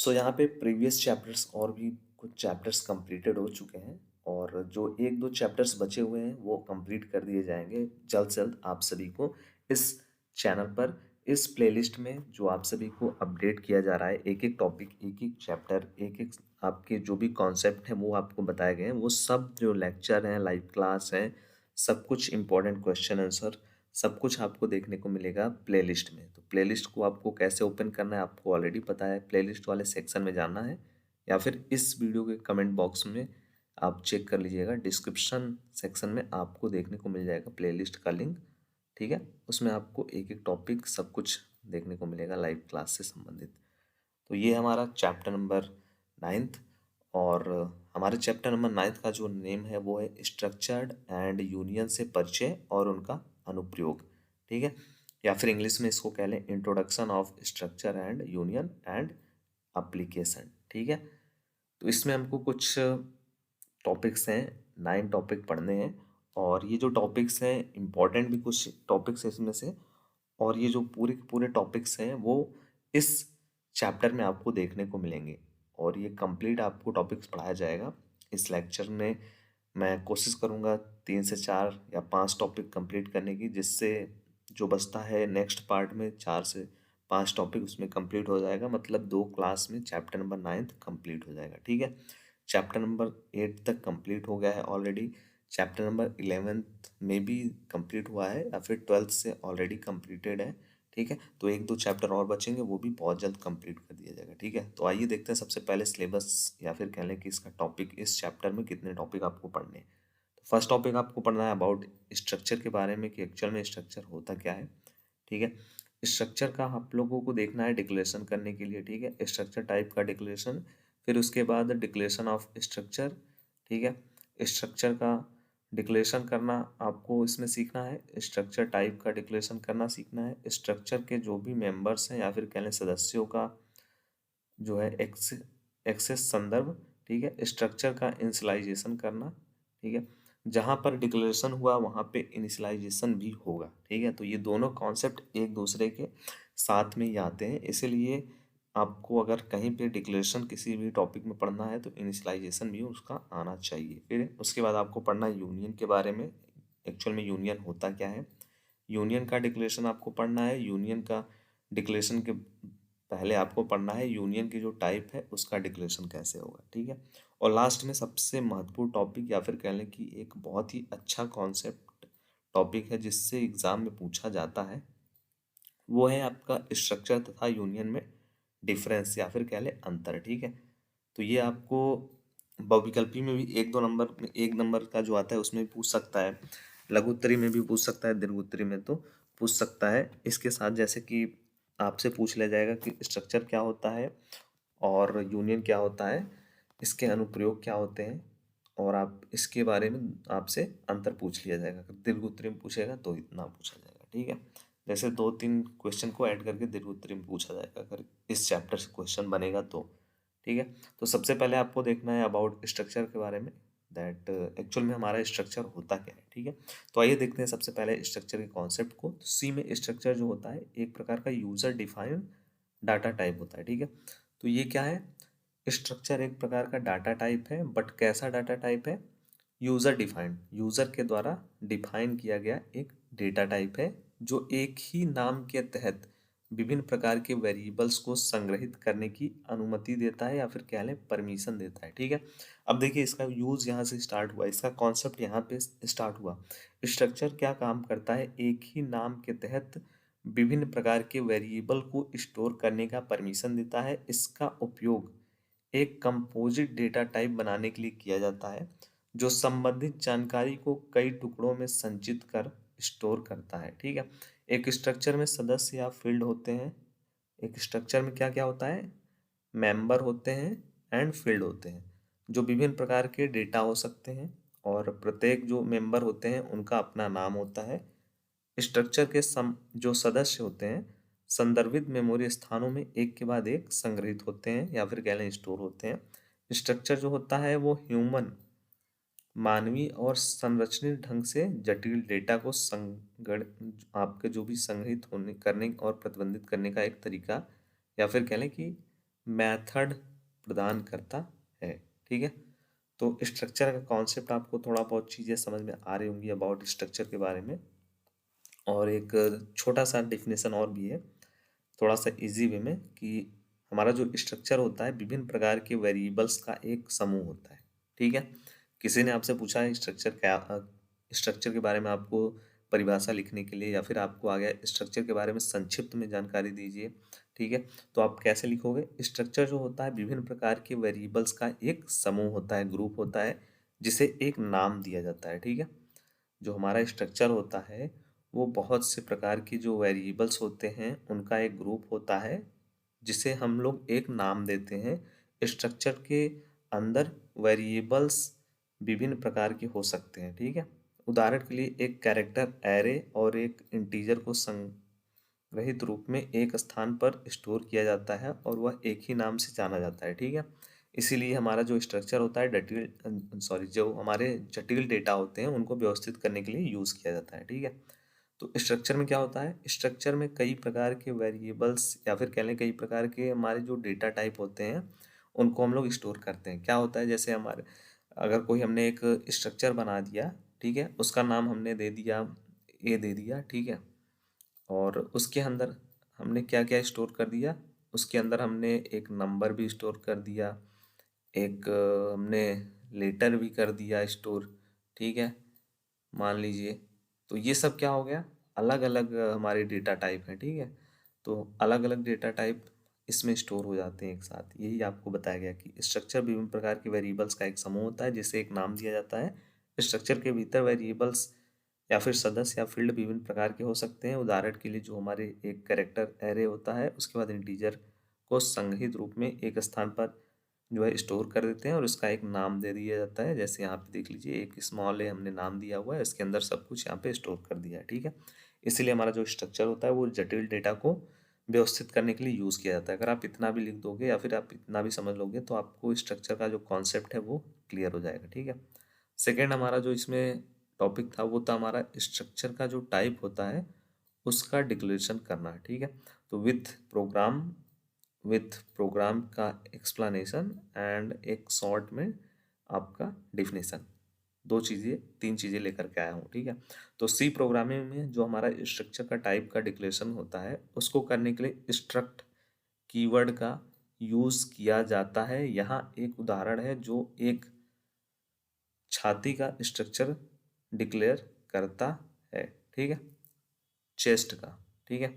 सो यहाँ पे previous chapters और भी कुछ चैप्टर्स कंप्लीटेड हो चुके हैं और जो एक दो चैप्टर्स बचे हुए हैं वो कंप्लीट कर दिए जाएंगे जल्द से जल्द आप सभी को इस चैनल पर इस प्लेलिस्ट में जो आप सभी को अपडेट किया जा रहा है। एक एक टॉपिक, एक एक चैप्टर, एक एक आपके जो भी कॉन्सेप्ट हैं वो आपको बताए गए हैं। वो सब जो लेक्चर हैं, लाइव क्लास है, सब कुछ इंपॉर्टेंट क्वेश्चन आंसर सब कुछ आपको देखने को मिलेगा प्लेलिस्ट में। तो प्लेलिस्ट को आपको कैसे ओपन करना है आपको ऑलरेडी पता है। प्लेलिस्ट वाले सेक्शन में जाना है या फिर इस वीडियो के कमेंट बॉक्स में आप चेक कर लीजिएगा, डिस्क्रिप्शन सेक्शन में आपको देखने को मिल जाएगा प्लेलिस्ट का लिंक। ठीक है, उसमें आपको एक एक टॉपिक सब कुछ देखने को मिलेगा लाइव क्लास से संबंधित। तो ये हमारा चैप्टर नंबर 9th और हमारे चैप्टर नंबर 9th का जो नेम है वो है स्ट्रक्चर्ड एंड यूनियन से परिचय और उनका अनुप्रयोग। ठीक है, या फिर इंग्लिश में इसको कह लें introduction of structure and union and application. ठीक है, तो इसमें हमको कुछ टॉपिक्स हैं, 9 टॉपिक पढ़ने हैं और ये जो टॉपिक्स हैं इम्पॉर्टेंट भी कुछ टॉपिक्स हैं इसमें से। और ये जो पूरे के पूरे टॉपिक्स हैं वो इस चैप्टर में आपको देखने को मिलेंगे और ये कंप्लीट आपको टॉपिक्स पढ़ाया जाएगा इस लेक्चर में। मैं कोशिश करूँगा 3 से 4 या 5 टॉपिक कंप्लीट करने की, जिससे जो बचता है नेक्स्ट पार्ट में 4 से 5 टॉपिक उसमें कंप्लीट हो जाएगा। मतलब 2 क्लास में चैप्टर नंबर 9th कंप्लीट हो जाएगा। ठीक है, चैप्टर नंबर 8 तक कंप्लीट हो गया है ऑलरेडी। चैप्टर नंबर 11th में भी कंप्लीट हुआ है या फिर 12th से ऑलरेडी कंप्लीटेड है। ठीक है, तो एक दो चैप्टर और बचेंगे, वो भी बहुत जल्द कंप्लीट कर दिया जाएगा। ठीक है, तो आइए देखते हैं सबसे पहले सिलेबस या फिर कह लें कि इसका टॉपिक, इस चैप्टर में कितने टॉपिक आपको पढ़ने हैं। तो फर्स्ट टॉपिक आपको पढ़ना है अबाउट स्ट्रक्चर के बारे में कि एक्चुअल में स्ट्रक्चर होता क्या है। ठीक है, स्ट्रक्चर का आप लोगों को देखना है डिक्लेरेशन करने के लिए। ठीक है, स्ट्रक्चर टाइप का डिक्लेरेशन, फिर उसके बाद डिक्लेरेशन ऑफ स्ट्रक्चर। ठीक है, स्ट्रक्चर का डिक्लेरेशन करना आपको इसमें सीखना है, स्ट्रक्चर टाइप का डिक्लेरेशन करना सीखना है, स्ट्रक्चर के जो भी मेंबर्स हैं या फिर कह लें सदस्यों का जो है एक्सेस संदर्भ। ठीक है, स्ट्रक्चर का इनिशियलाइजेशन करना। ठीक है, जहाँ पर डिक्लेरेशन हुआ वहाँ पे इनिशियलाइजेशन भी होगा। ठीक है, तो ये दोनों कॉन्सेप्ट एक दूसरे के साथ में ही आते हैं, इसीलिए आपको अगर कहीं पे डिक्लेरेशन किसी भी टॉपिक में पढ़ना है तो इनिशियलाइजेशन भी उसका आना चाहिए। फिर उसके बाद आपको पढ़ना है यूनियन के बारे में। एक्चुअल में यूनियन होता क्या है, यूनियन का डिक्लेरेशन आपको पढ़ना है। यूनियन का डिक्लेरेशन के पहले आपको पढ़ना है यूनियन की जो टाइप है उसका डिक्लेरेशन कैसे होगा। ठीक है, और लास्ट में सबसे महत्वपूर्ण टॉपिक या फिर कह लें कि एक बहुत ही अच्छा कॉन्सेप्ट टॉपिक है जिससे एग्जाम में पूछा जाता है, वो है आपका स्ट्रक्चर तथा यूनियन में डिफरेंस या फिर कह लें अंतर। ठीक है, तो ये आपको बहुविकल्पी में भी एक नंबर का जो आता है उसमें भी पूछ सकता है, लघु उत्तरी में भी पूछ सकता है, दीर्घ उत्तरी में तो पूछ सकता है। इसके साथ जैसे कि आपसे पूछ लिया जाएगा कि स्ट्रक्चर क्या होता है और यूनियन क्या होता है, इसके अनुप्रयोग क्या होते हैं, और आप इसके बारे में आपसे अंतर पूछ लिया जाएगा। अगर दीर्घ उत्तरी में पूछेगा तो इतना पूछा जाएगा। ठीक है, जैसे 2-3 क्वेश्चन को ऐड करके दीर्घ उत्तरी में पूछा जाएगा अगर इस चैप्टर से क्वेश्चन बनेगा तो। ठीक है, तो सबसे पहले आपको देखना है अबाउट स्ट्रक्चर के बारे में, दैट एक्चुअल में हमारा स्ट्रक्चर होता क्या है। ठीक है, तो आइए देखते हैं सबसे पहले स्ट्रक्चर के कॉन्सेप्ट को। तो सी में स्ट्रक्चर जो होता है एक प्रकार का यूजर डिफाइंड डाटा टाइप होता है। ठीक है, तो ये क्या है, स्ट्रक्चर एक प्रकार का डाटा टाइप है, बट कैसा डाटा टाइप है, यूजर डिफाइंड, यूजर के द्वारा डिफाइन किया गया एक डेटा टाइप है जो एक ही नाम के तहत विभिन्न प्रकार के वेरिएबल्स को संग्रहित करने की अनुमति देता है या फिर कह लें परमिशन देता है। ठीक है, अब देखिए इसका यूज यहाँ से स्टार्ट हुआ, इसका कॉन्सेप्ट यहाँ पे स्टार्ट हुआ। स्ट्रक्चर क्या काम करता है, एक ही नाम के तहत विभिन्न प्रकार के वेरिएबल को स्टोर करने का परमिशन देता है। इसका उपयोग एक कंपोजिट डेटा टाइप बनाने के लिए किया जाता है जो संबंधित जानकारी को कई टुकड़ों में संचित कर स्टोर करता है। ठीक है, एक स्ट्रक्चर में सदस्य या फील्ड होते हैं। एक स्ट्रक्चर में क्या क्या होता है, मेंबर होते हैं एंड फील्ड होते हैं जो विभिन्न प्रकार के डेटा हो सकते हैं, और प्रत्येक जो मेंबर होते हैं उनका अपना नाम होता है। स्ट्रक्चर के जो सदस्य होते हैं संदर्भित मेमोरी स्थानों में एक के बाद एक संग्रहित होते हैं या फिर कह लें स्टोर होते हैं। स्ट्रक्चर जो होता है वो ह्यूमन, मानवीय और संरचित ढंग से जटिल डेटा को संगण आपके जो भी संग्रहित होने करने और प्रतिबंधित करने का एक तरीका या फिर कह लें कि मेथड प्रदान करता है। ठीक है, तो स्ट्रक्चर का कॉन्सेप्ट आपको थोड़ा बहुत चीज़ें समझ में आ रही होंगी अबाउट स्ट्रक्चर के बारे में। और एक छोटा सा डेफिनेशन और भी है थोड़ा सा इजी वे में, कि हमारा जो स्ट्रक्चर होता है विभिन्न प्रकार के वेरिएबल्स का एक समूह होता है। ठीक है, किसी ने आपसे पूछा है स्ट्रक्चर क्या, स्ट्रक्चर के बारे में आपको परिभाषा लिखने के लिए, या फिर आपको आ गया स्ट्रक्चर के बारे में संक्षिप्त में जानकारी दीजिए। ठीक है, तो आप कैसे लिखोगे? स्ट्रक्चर जो होता है विभिन्न प्रकार के वेरिएबल्स का एक समूह होता है, ग्रुप होता है, जिसे एक नाम दिया जाता है। ठीक है, जो हमारा स्ट्रक्चर होता है वो बहुत से प्रकार के जो वेरिएबल्स होते हैं उनका एक ग्रुप होता है, जिसे हम लोग एक नाम देते हैं। स्ट्रक्चर के अंदर वेरिएबल्स विभिन्न प्रकार के हो सकते हैं। ठीक है, उदाहरण के लिए एक कैरेक्टर एरे और एक इंटीजर को संग्रहित रूप में एक स्थान पर स्टोर किया जाता है और वह एक ही नाम से जाना जाता है। ठीक है, इसीलिए हमारा जो स्ट्रक्चर होता है जो हमारे जटिल डेटा होते हैं उनको व्यवस्थित करने के लिए यूज़ किया जाता है। ठीक है, तो स्ट्रक्चर में क्या होता है? स्ट्रक्चर में कई प्रकार के वेरिएबल्स या फिर कह लें कई प्रकार के हमारे जो डेटा टाइप होते हैं उनको हम लोग स्टोर करते हैं। क्या होता है, जैसे हमारे अगर कोई हमने एक स्ट्रक्चर बना दिया, ठीक है, उसका नाम हमने दे दिया ए दे दिया। ठीक है, और उसके अंदर हमने क्या क्या स्टोर कर दिया? उसके अंदर हमने एक नंबर भी स्टोर कर दिया, एक हमने लेटर भी कर दिया स्टोर। ठीक है, मान लीजिए, तो ये सब क्या हो गया? अलग अलग हमारे डेटा टाइप हैं। ठीक है, तो अलग अलग डेटा टाइप इसमें स्टोर हो जाते हैं एक साथ। यही आपको बताया गया कि स्ट्रक्चर विभिन्न प्रकार के वेरिएबल्स का एक समूह होता है जिसे एक नाम दिया जाता है। स्ट्रक्चर के भीतर वेरिएबल्स या फिर सदस्य या फील्ड विभिन्न प्रकार के हो सकते हैं। उदाहरण के लिए जो हमारे एक कैरेक्टर एरे होता है उसके बाद इंटीजर को संग्रहित रूप में एक स्थान पर जो है स्टोर कर देते हैं और उसका एक नाम दे दिया जाता है। जैसे यहाँ पे देख लीजिए, एक स्मॉल ए हमने नाम दिया हुआ है, इसके अंदर सब कुछ यहाँ पे स्टोर कर दिया है। ठीक है, इसीलिए हमारा जो स्ट्रक्चर होता है वो जटिल डेटा को व्यवस्थित करने के लिए यूज़ किया जाता है। अगर आप इतना भी लिख दोगे या फिर आप इतना भी समझ लोगे तो आपको स्ट्रक्चर का जो कॉन्सेप्ट है वो क्लियर हो जाएगा। ठीक है, सेकेंड हमारा जो इसमें टॉपिक था वो था हमारा स्ट्रक्चर का जो टाइप होता है उसका डिक्लेरेशन करना है। ठीक है, तो विथ प्रोग्राम का एक्सप्लेनेशन एंड एक शॉर्ट में आपका डिफिनेशन, तीन चीज़ें लेकर के आया हूँ। ठीक है, तो सी प्रोग्रामिंग में जो हमारा स्ट्रक्चर का टाइप का डिक्लेरेशन होता है उसको करने के लिए स्ट्रक्ट कीवर्ड का यूज़ किया जाता है। यहाँ एक उदाहरण है जो एक छाती का स्ट्रक्चर डिक्लेयर करता है। ठीक है, चेस्ट का। ठीक है,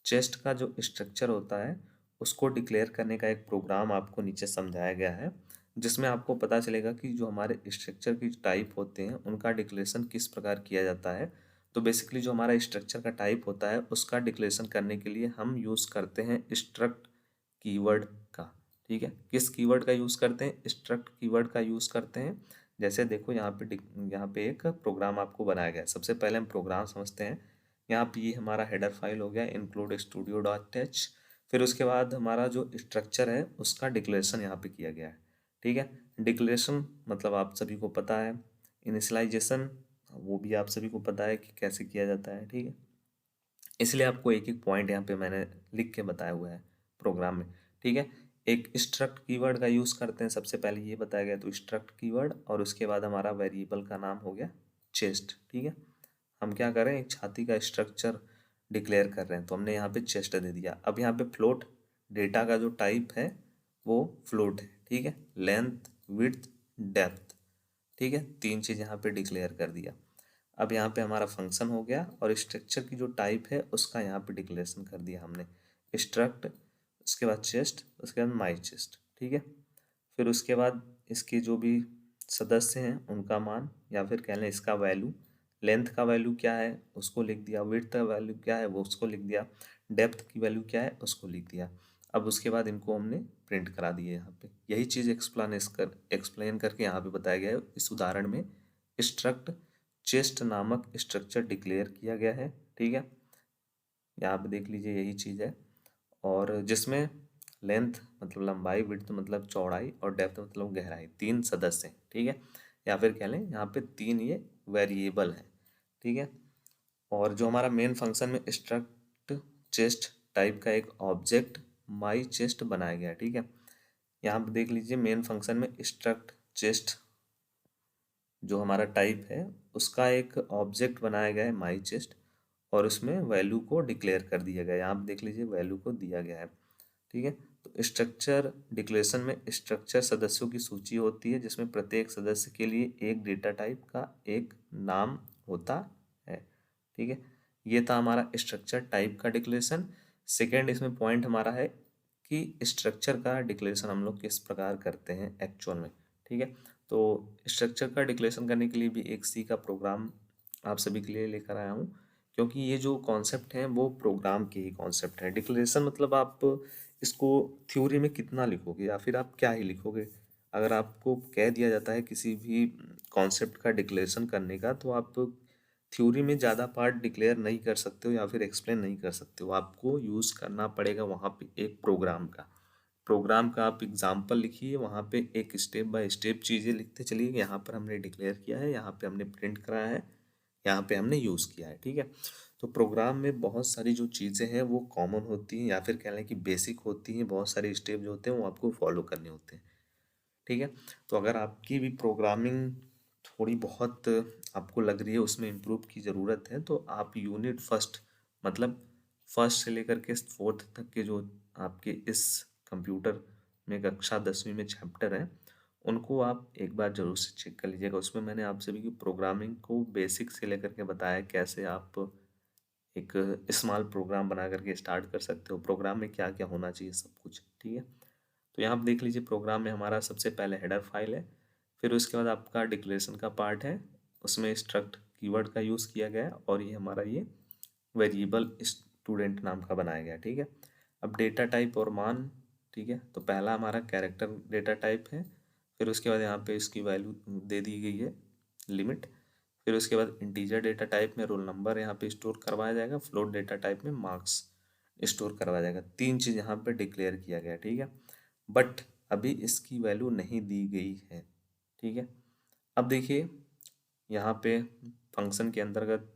चेस्ट का जो स्ट्रक्चर होता है उसको डिक्लेयर करने का एक प्रोग्राम आपको नीचे समझाया गया है, जिसमें आपको पता चलेगा कि जो हमारे स्ट्रक्चर की टाइप होते हैं उनका डिक्लेरेशन किस प्रकार किया जाता है। तो बेसिकली जो हमारा स्ट्रक्चर का टाइप होता है उसका डिक्लेरेशन करने के लिए हम यूज़ करते हैं स्ट्रक्ट कीवर्ड का। ठीक है, किस कीवर्ड का यूज़ करते हैं? स्ट्रक्ट कीवर्ड का यूज़ करते हैं। जैसे देखो यहाँ पे एक प्रोग्राम आपको बनाया गया है। सबसे पहले हम प्रोग्राम समझते हैं। यहाँ पे ये हमारा हेडर फाइल हो गया include studio.h। फिर उसके बाद हमारा जो स्ट्रक्चर है उसका डिक्लेरेशन यहाँ पे किया गया है। ठीक है, डिक्लेरेशन मतलब आप सभी को पता है, इनिशियलाइजेशन वो भी आप सभी को पता है कि कैसे किया जाता है। ठीक है, इसलिए आपको एक एक पॉइंट यहाँ पे मैंने लिख के बताया हुआ है प्रोग्राम में। ठीक है, एक स्ट्रक्ट कीवर्ड का यूज़ करते हैं, सबसे पहले ये बताया गया, तो स्ट्रक्ट कीवर्ड और उसके बाद हमारा वेरिएबल का नाम हो गया चेस्ट। ठीक है, हम क्या कर रहे हैं? एक छाती का स्ट्रक्चर डिक्लेयर कर रहे हैं तो हमने यहाँ पे चेस्ट दे दिया। अब यहाँ पे फ्लोट डेटा का जो टाइप है वो फ्लोट है। ठीक है, लेंथ, विड्थ, डेप्थ। ठीक है, तीन चीज़ यहाँ पे डिक्लेयर कर दिया। अब यहाँ पे हमारा फंक्शन हो गया और स्ट्रक्चर की जो टाइप है उसका यहाँ पे डिक्लेरेशन कर दिया हमने, स्ट्रक्ट, उसके बाद चेस्ट, उसके बाद माई चेस्ट। ठीक है, फिर उसके बाद इसके जो भी सदस्य हैं उनका मान या फिर कह लें इसका वैल्यू, लेंथ का वैल्यू क्या है उसको लिख दिया, विड्थ का वैल्यू क्या है वो उसको लिख दिया, डेप्थ की वैल्यू क्या है उसको लिख दिया। अब उसके बाद इनको हमने प्रिंट करा दिए यहाँ पे। यही चीज़ एक्सप्लेन करके यहाँ पे बताया गया है। इस उदाहरण में स्ट्रक्ट चेस्ट नामक स्ट्रक्चर डिक्लेयर किया गया है। ठीक है, यहाँ पे देख लीजिए यही चीज़ है, और जिसमें लेंथ मतलब लंबाई, विड्थ मतलब चौड़ाई और डेप्थ मतलब गहराई, तीन सदस्य हैं। ठीक है, या फिर कह लें यहाँ पे तीन ये वेरिएबल हैं। ठीक है, और जो हमारा मेन फंक्शन में स्ट्रक्ट चेस्ट टाइप का एक ऑब्जेक्ट माई चेस्ट बनाया गया है, ठीक है। यहाँ पे देख लीजिए मेन फंक्शन में स्ट्रक्ट चेस्ट जो हमारा टाइप है उसका एक ऑब्जेक्ट बनाया गया है माई चेस्ट, और उसमें वैल्यू को डिक्लेयर कर दिया गया है। यहाँ पे देख लीजिए वैल्यू को दिया गया है, ठीक है। तो स्ट्रक्चर डिक्लेरेशन में स्ट्रक्चर सदस्यों की सूची होती है जिसमें प्रत्येक सदस्य के लिए एक डेटा टाइप का एक नाम होता है, ठीक है। ये था हमारा स्ट्रक्चर टाइप का डिक्लेरेशन। सेकेंड इसमें पॉइंट हमारा है कि स्ट्रक्चर का डिक्लेरेशन हम लोग किस प्रकार करते हैं एक्चुअल में, ठीक है। तो स्ट्रक्चर का डिक्लेरेशन करने के लिए भी एक सी का प्रोग्राम आप सभी के लिए लेकर आया हूँ, क्योंकि ये जो कॉन्सेप्ट हैं वो प्रोग्राम के ही कॉन्सेप्ट है। डिक्लेरेशन मतलब आप इसको थ्योरी में कितना लिखोगे या फिर आप क्या ही लिखोगे। अगर आपको कह दिया जाता है किसी भी कॉन्सेप्ट का डिक्लेरेशन करने का, तो आप थ्योरी में ज़्यादा पार्ट डिक्लेयर नहीं कर सकते हो या फिर एक्सप्लेन नहीं कर सकते हो। आपको यूज़ करना पड़ेगा वहाँ पे एक प्रोग्राम का आप एग्जाम्पल लिखिए, वहाँ पे एक स्टेप बाय स्टेप चीज़ें लिखते चलिए। यहाँ पर हमने डिक्लेयर किया है, यहाँ पे हमने प्रिंट कराया है, यहाँ पे हमने यूज़ किया है, ठीक है। तो प्रोग्राम में बहुत सारी जो चीज़ें हैं वो कॉमन होती हैं या फिर कह लें कि बेसिक होती हैं। बहुत सारे स्टेप जो होते हैं वो आपको फॉलो करने होते हैं, ठीक है। तो अगर आपकी भी प्रोग्रामिंग थोड़ी बहुत आपको लग रही है उसमें इम्प्रूव की ज़रूरत है, तो आप यूनिट फर्स्ट मतलब फर्स्ट से लेकर के फोर्थ तक के जो आपके इस कंप्यूटर में कक्षा 10वीं में चैप्टर हैं उनको आप एक बार ज़रूर से चेक कर लीजिएगा। उसमें मैंने आप सभी की प्रोग्रामिंग को बेसिक से लेकर के बताया कैसे आप एक स्मॉल प्रोग्राम बना करके स्टार्ट कर सकते हो, प्रोग्राम में क्या क्या होना चाहिए सब कुछ, ठीक है। तो यहाँ आप देख लीजिए प्रोग्राम में हमारा सबसे पहले हेडर फाइल है, फिर उसके बाद आपका डिक्लेरेशन का पार्ट है, उसमें स्ट्रक्ट कीवर्ड का यूज़ किया गया है, और ये हमारा ये वेरिएबल स्टूडेंट नाम का बनाया गया, ठीक है। अब डेटा टाइप और मान, ठीक है। तो पहला हमारा कैरेक्टर डेटा टाइप है, फिर उसके बाद यहाँ पे इसकी वैल्यू दे दी गई है लिमिट, फिर उसके बाद इंटीजर डेटा टाइप में रोल नंबर यहाँ पे स्टोर करवाया जाएगा, फ्लोट डेटा टाइप में मार्क्स स्टोर करवाया जाएगा। तीन चीज़ यहाँ पे डिक्लेयर किया गया है, ठीक है। बट अभी इसकी वैल्यू नहीं दी गई है, ठीक है। अब देखिए यहाँ पे फंक्शन के अंतर्गत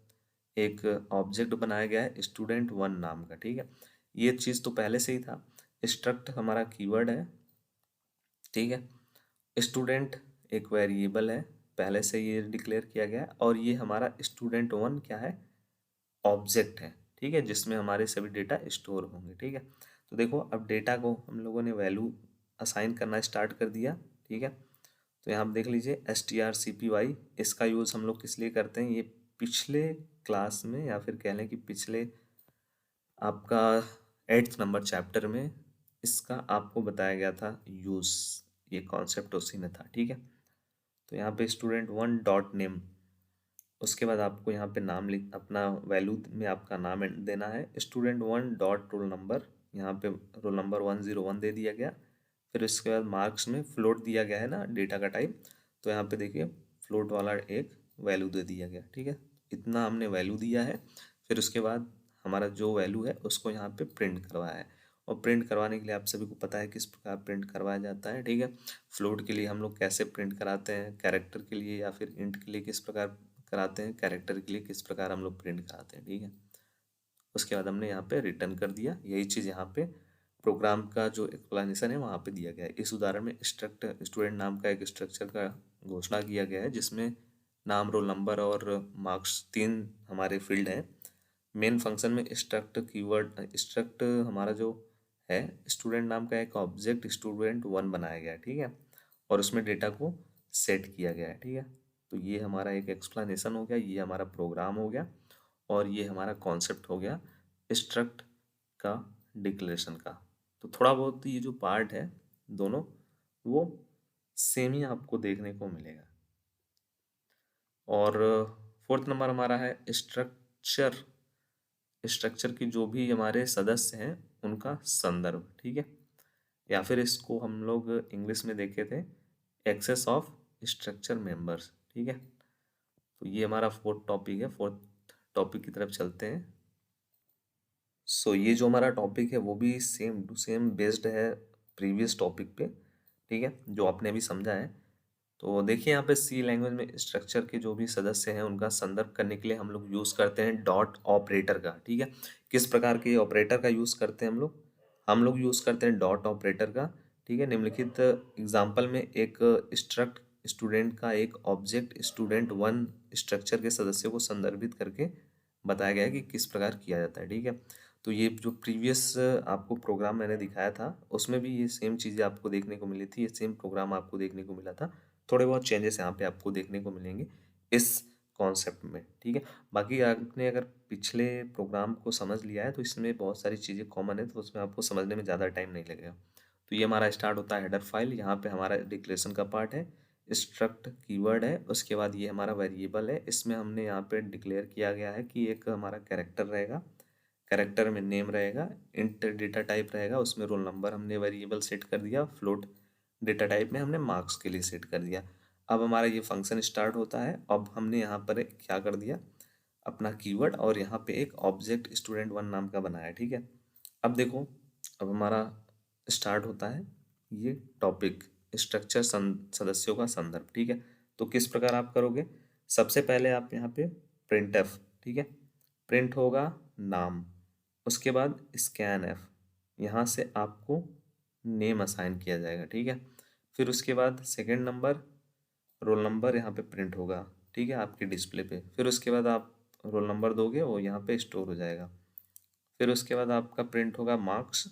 एक ऑब्जेक्ट बनाया गया है स्टूडेंट वन नाम का, ठीक है। ये चीज़ तो पहले से ही था। स्ट्रक्ट हमारा कीवर्ड है, ठीक है। स्टूडेंट एक वेरिएबल है, पहले से ये डिक्लेयर किया गया है, और ये हमारा स्टूडेंट वन क्या है, ऑब्जेक्ट है, ठीक है, जिसमें हमारे सभी डेटा स्टोर होंगे, ठीक है। तो देखो अब डेटा को हम लोगों ने वैल्यू असाइन करना स्टार्ट कर दिया, ठीक है। तो यहाँ आप देख लीजिए strcpy, इसका यूज़ हम लोग किस लिए करते हैं, ये पिछले क्लास में या फिर कह लें कि पिछले आपका 8th नंबर चैप्टर में इसका आपको बताया गया था यूज़, ये कॉन्सेप्ट उसी में था, ठीक है। तो यहाँ पे स्टूडेंट वन डॉट नेम, उसके बाद आपको यहाँ पे नाम लिख, अपना वैल्यू में आपका नाम देना है। Student one dot roll number, यहाँ पे रोल नंबर 101 दे दिया गया। फिर उसके बाद मार्क्स में फ्लोट दिया गया है ना डेटा का टाइप, तो यहाँ पे देखिए फ्लोट वाला एक वैल्यू दे दिया गया, ठीक है। इतना हमने वैल्यू दिया है। फिर उसके बाद हमारा जो वैल्यू है उसको यहाँ पे प्रिंट करवाया है, और प्रिंट करवाने के लिए आप सभी को पता है किस प्रकार प्रिंट करवाया जाता है, ठीक है। फ्लोट के लिए हम लोग कैसे प्रिंट कराते हैं, कैरेक्टर के लिए या फिर इंट के लिए किस प्रकार कराते हैं, कैरेक्टर के लिए किस प्रकार हम लोग प्रिंट कराते हैं, ठीक है। उसके बाद हमने यहाँ पे रिटर्न कर दिया। यही चीज़ यहाँ पे प्रोग्राम का जो एक्सप्लेनेशन है वहाँ पे दिया गया है। इस उदाहरण में स्ट्रक्ट स्टूडेंट नाम का एक स्ट्रक्चर का घोषणा किया गया है जिसमें नाम, रोल नंबर और मार्क्स तीन हमारे फील्ड हैं। मेन फंक्शन में स्ट्रक्ट कीवर्ड, स्ट्रक्ट हमारा जो है स्टूडेंट नाम का एक ऑब्जेक्ट स्टूडेंट वन बनाया गया है, ठीक है, और उसमें डेटा को सेट किया गया है, ठीक है। तो ये हमारा एक एक्सप्लेनेशन हो गया, ये हमारा प्रोग्राम हो गया, और ये हमारा कॉन्सेप्ट हो गया स्ट्रक्ट का डिक्लेरेशन का। तो थोड़ा बहुत ये जो पार्ट है दोनों वो सेम ही आपको देखने को मिलेगा। और फोर्थ नंबर हमारा है स्ट्रक्चर, स्ट्रक्चर की जो भी हमारे सदस्य हैं उनका संदर्भ, ठीक है, या फिर इसको हम लोग इंग्लिश में देखे थे एक्सेस ऑफ स्ट्रक्चर मेंबर्स, ठीक है। तो ये हमारा फोर्थ टॉपिक है। फोर्थ टॉपिक की तरफ चलते हैं। सो ये जो हमारा टॉपिक है वो भी सेम टू सेम बेस्ड है प्रीवियस टॉपिक पे, ठीक है, जो आपने अभी समझा है। तो देखिए यहाँ पे सी लैंग्वेज में स्ट्रक्चर के जो भी सदस्य हैं उनका संदर्भ करने के लिए हम लोग यूज़ करते हैं डॉट ऑपरेटर का, ठीक है। किस प्रकार के ऑपरेटर का यूज़ करते हैं हम लोग, हम लोग यूज़ करते हैं डॉट ऑपरेटर का, ठीक है। निम्नलिखित एग्जाम्पल में एक स्ट्रक्ट स्टूडेंट का एक ऑब्जेक्ट स्टूडेंट वन स्ट्रक्चर के सदस्यों को संदर्भित करके बताया गया है कि किस प्रकार किया जाता है, ठीक है। तो ये जो प्रीवियस आपको प्रोग्राम मैंने दिखाया था उसमें भी ये सेम चीज़ें आपको देखने को मिली थी, ये सेम प्रोग्राम आपको देखने को मिला था। थोड़े बहुत चेंजेस यहाँ पे आपको देखने को मिलेंगे इस कॉन्सेप्ट में, ठीक है। बाकी आपने अगर पिछले प्रोग्राम को समझ लिया है तो इसमें बहुत सारी चीज़ें कॉमन है, तो उसमें आपको समझने में ज़्यादा टाइम नहीं लगेगा। तो ये हमारा स्टार्ट होता है हेडर फाइल, यहाँ पे हमारा डिक्लेरेशन का पार्ट है, स्ट्रक्ट कीवर्ड है, उसके बाद ये हमारा वेरिएबल है। इसमें हमने यहाँ पे डिक्लेयर किया गया है कि एक हमारा कैरेक्टर रहेगा, कैरेक्टर में नेम रहेगा, इंट डेटा टाइप रहेगा, उसमें रोल नंबर हमने वेरिएबल सेट कर दिया, फ्लोट डेटा टाइप में हमने मार्क्स के लिए सेट कर दिया। अब हमारा ये फंक्शन स्टार्ट होता है। अब हमने यहाँ पर क्या कर दिया, अपना कीवर्ड और यहाँ पे एक ऑब्जेक्ट स्टूडेंट वन नाम का बनाया, ठीक है। अब देखो, अब हमारा स्टार्ट होता है ये टॉपिक स्ट्रक्चर सदस्यों का संदर्भ, ठीक है। तो किस प्रकार आप करोगे, सबसे पहले आप यहाँ पे प्रिंट एफ, ठीक है, प्रिंट होगा नाम, उसके बाद स्कैन एफ, यहाँ से आपको नेम असाइन किया जाएगा, ठीक है। फिर उसके बाद सेकंड नंबर रोल नंबर यहाँ पे प्रिंट होगा, ठीक है, आपके डिस्प्ले पे। फिर उसके बाद आप रोल नंबर दोगे, वो यहाँ पे स्टोर हो जाएगा। फिर उसके बाद आपका प्रिंट होगा मार्क्स,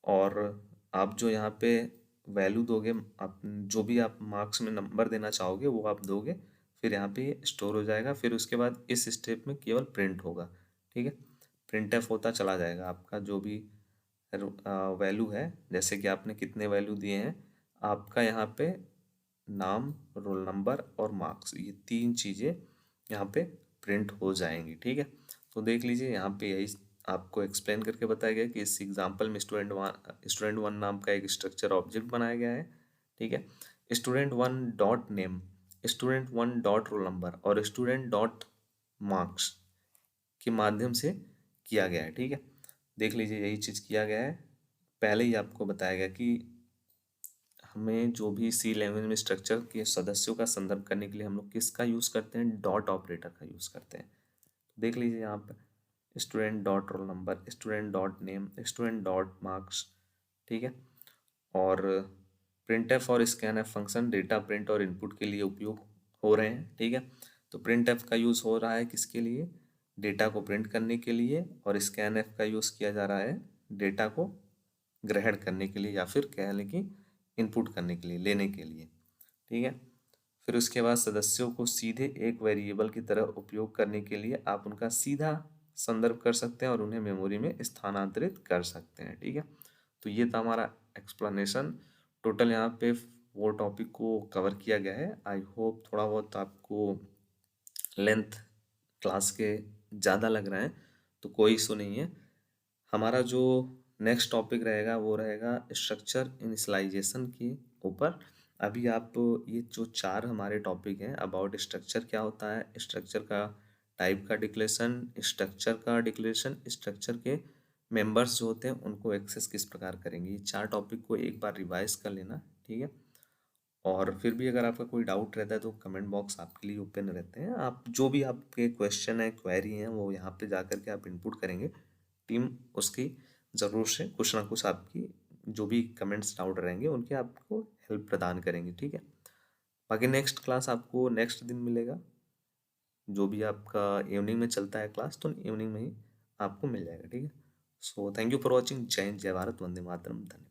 और आप जो यहाँ पे वैल्यू दोगे, आप जो भी आप मार्क्स में नंबर देना चाहोगे वो आप दोगे, फिर यहाँ पे स्टोर हो जाएगा। फिर उसके बाद इस स्टेप में केवल प्रिंट होगा, ठीक है। प्रिंट एफ होता चला जाएगा, आपका जो भी वैल्यू है, जैसे कि आपने कितने वैल्यू दिए हैं, आपका यहाँ पे नाम, रोल नंबर और मार्क्स, ये तीन चीज़ें यहाँ पे प्रिंट हो जाएंगी, ठीक है। तो देख लीजिए यहाँ पे यही आपको एक्सप्लेन करके बताया गया कि इस एग्जांपल में स्टूडेंट वन नाम का एक स्ट्रक्चर ऑब्जेक्ट बनाया गया है, ठीक है। Student one dot name, student one dot roll number और स्टूडेंट डॉट मार्क्स के माध्यम से किया गया है, ठीक है। देख लीजिए यही चीज़ किया गया है। पहले ही आपको बताया गया कि हमें जो भी सी लैंग्वेज में स्ट्रक्चर के सदस्यों का संदर्भ करने के लिए हम लोग किसका यूज़ करते हैं, डॉट ऑपरेटर का यूज़ करते हैं। देख लीजिए यहाँ पर student dot roll number, student dot name, student dot marks, ठीक है। और प्रिंट एफ और scan F function data print और इनपुट के लिए उपयोग हो रहे हैं, ठीक है। तो प्रिंट एफ का यूज़ हो रहा है किसके लिए, डेटा को प्रिंट करने के लिए, और स्कैन एफ का यूज़ किया जा रहा है डेटा को ग्रहण करने के लिए, या फिर कह लें कि इनपुट करने के लिए, लेने के लिए, ठीक है। फिर उसके बाद सदस्यों को सीधे एक वेरिएबल की तरह उपयोग करने के लिए आप उनका सीधा संदर्भ कर सकते हैं और उन्हें मेमोरी में स्थानांतरित कर सकते हैं, ठीक है। तो ये था हमारा एक्सप्लेनेशन, टोटल यहाँ पे वो टॉपिक को कवर किया गया है। आई होप थोड़ा बहुत आपको लेंथ क्लास के ज़्यादा लग रहा है तो कोई इशू नहीं है। हमारा जो नेक्स्ट टॉपिक रहेगा वो रहेगा स्ट्रक्चर इनिशियलाइजेशन के ऊपर। अभी आप ये जो चार हमारे टॉपिक हैं, अबाउट स्ट्रक्चर क्या होता है, स्ट्रक्चर का टाइप का डिक्लेरेशन, स्ट्रक्चर के मेंबर्स जो होते हैं उनको एक्सेस किस प्रकार करेंगे, ये चार टॉपिक को एक बार रिवाइज कर लेना, ठीक है। और फिर भी अगर आपका कोई डाउट रहता है तो कमेंट बॉक्स आपके लिए ओपन रहते हैं, आप जो भी आपके क्वेश्चन है, क्वेरी हैं, वो यहाँ पे जा करके आप इनपुट करेंगे, टीम उसकी ज़रूर से कुछ ना कुछ आपकी जो भी कमेंट्स डाउट रहेंगे उनके आपको हेल्प प्रदान करेंगे, ठीक है। बाकी नेक्स्ट क्लास आपको नेक्स्ट दिन मिलेगा, जो भी आपका इवनिंग में चलता है क्लास, तो इवनिंग में ही आपको मिल जाएगा, ठीक है। So thank you for watching. जय हिंद, जय भारत, वंदे मातरम, धन्यवाद।